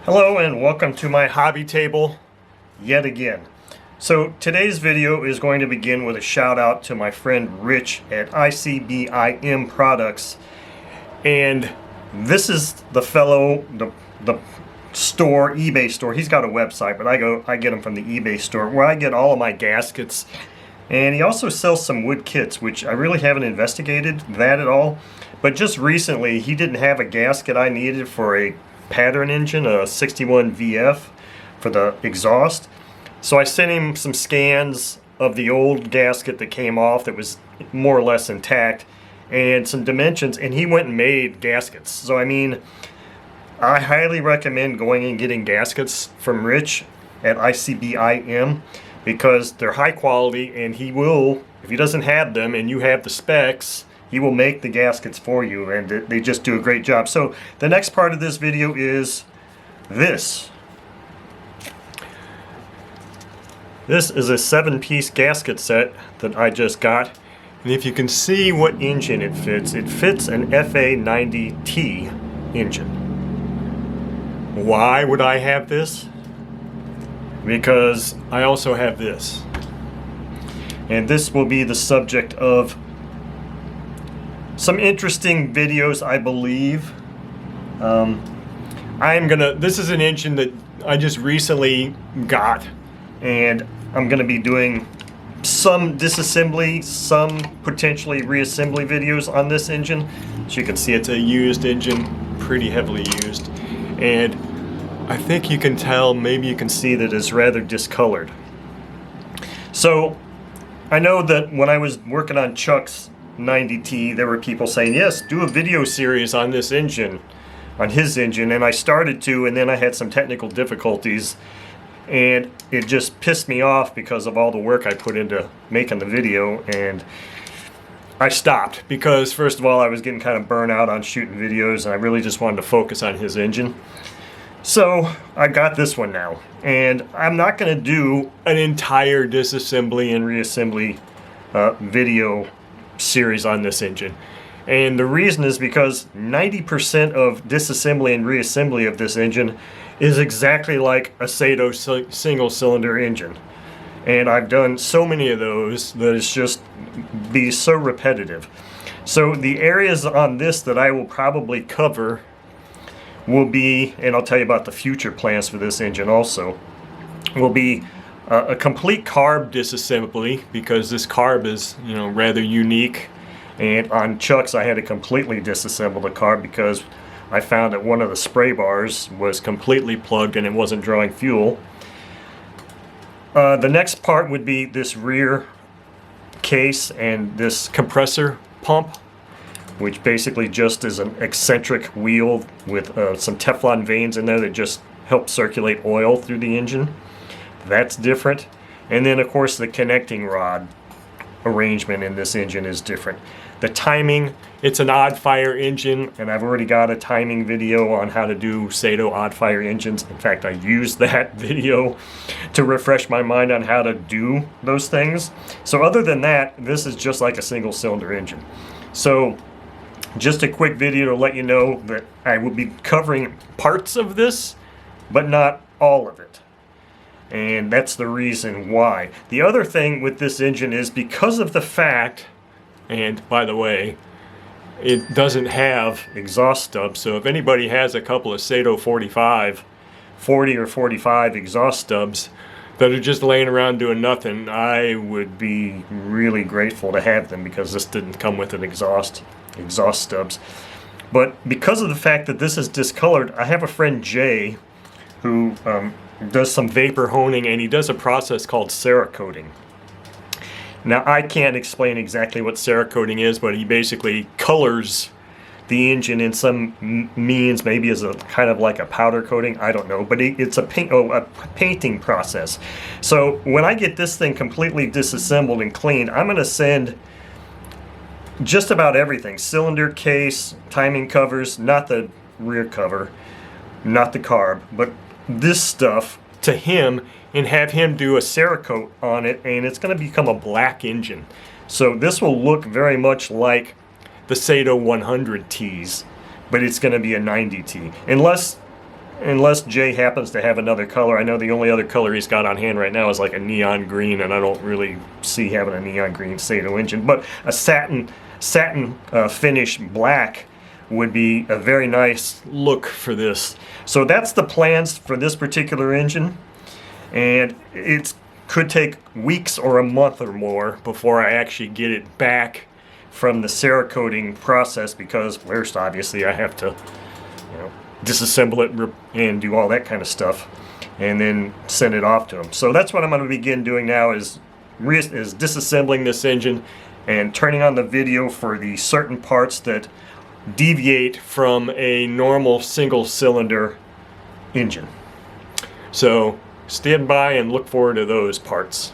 Hello and welcome to my hobby table yet again. So today's video is going to begin with a shout out to my friend Rich at ICBIM Products, and this is the fellow, the store, eBay store. He's got a website, but I get them from the eBay store where I get all of my gaskets, and he also sells some wood kits, which I really haven't investigated that at all. But just recently he didn't have a gasket I needed for a pattern engine, a 61 VF for the exhaust. So I sent him some scans of the old gasket that came off that was more or less intact and some dimensions, and he went and made gaskets. So I mean, I highly recommend going and getting gaskets from Rich at ICBIM because they're high quality, and he will, if he doesn't have them and you have the specs, he will make the gaskets for you, and they just do a great job. So the next part of this video is this. This is a 7-piece gasket set that I just got, and if you can see what engine it fits an FA-90T engine. Why would I have this? Because I also have this, and this will be the subject of some interesting videos, I believe. This is an engine that I just recently got, and I'm gonna be doing some disassembly, some potentially reassembly videos on this engine. As you can see, it's a used engine, pretty heavily used, and I think you can tell, maybe you can see that it's rather discolored. So I know that when I was working on Chuck's 90T, there were people saying, yes, do a video series on this engine, on his engine, and I started to, and then I had some technical difficulties, and it just pissed me off because of all the work I put into making the video, and I stopped because, first of all, I was getting kind of burnt out on shooting videos, and I really just wanted to focus on his engine. So I got this one now, and I'm not going to do an entire disassembly and reassembly video series on this engine, and the reason is because 90% of disassembly and reassembly of this engine is exactly like a Saito single cylinder engine, and I've done so many of those that it's just be so repetitive. So the areas on this that I will probably cover will be, and I'll tell you about the future plans for this engine also, will be a complete carb disassembly, because this carb is, you know, rather unique, and on Chuck's I had to completely disassemble the carb because I found that one of the spray bars was completely plugged and it wasn't drawing fuel. The next part would be this rear case and this compressor pump, which basically just is an eccentric wheel with some Teflon vanes in there that just help circulate oil through the engine. That's different. And then of course the connecting rod arrangement in this engine is different. The timing, it's an odd fire engine, and I've already got a timing video on how to do Saito odd fire engines. In fact, I used that video to refresh my mind on how to do those things. So other than that, this is just like a single cylinder engine. So just a quick video to let you know that I will be covering parts of this, but not all of it. And that's the reason why. The other thing with this engine is because of the fact, and by the way, it doesn't have exhaust stubs, so if anybody has a couple of Saito 40 or 45 exhaust stubs that are just laying around doing nothing, I would be really grateful to have them, because this didn't come with an exhaust stubs. But because of the fact that this is discolored, I have a friend Jay who does some vapor honing, and he does a process called Cerakoting. Now I can't explain exactly what Cerakoting is, but he basically colors the engine in some means, maybe as a kind of like a powder coating, I don't know, but it's a painting process. So when I get this thing completely disassembled and cleaned, I'm going to send just about everything, cylinder case, timing covers, not the rear cover, not the carb, but this stuff to him, and have him do a Cerakote on it, and it's going to become a black engine. So this will look very much like the Saito 100Ts, but it's going to be a 90T. Unless unless Jay happens to have another color. I know the only other color he's got on hand right now is like a neon green, and I don't really see having a neon green Saito engine. But a satin finish black would be a very nice look for this. So that's the plans for this particular engine, and it could take weeks or a month or more before I actually get it back from the Cerakoting process, because first obviously I have to, you know, disassemble it and do all that kind of stuff and then send it off to them. So that's what I'm going to begin doing now, is disassembling this engine and turning on the video for the certain parts that deviate from a normal single cylinder engine. So stand by and look forward to those parts.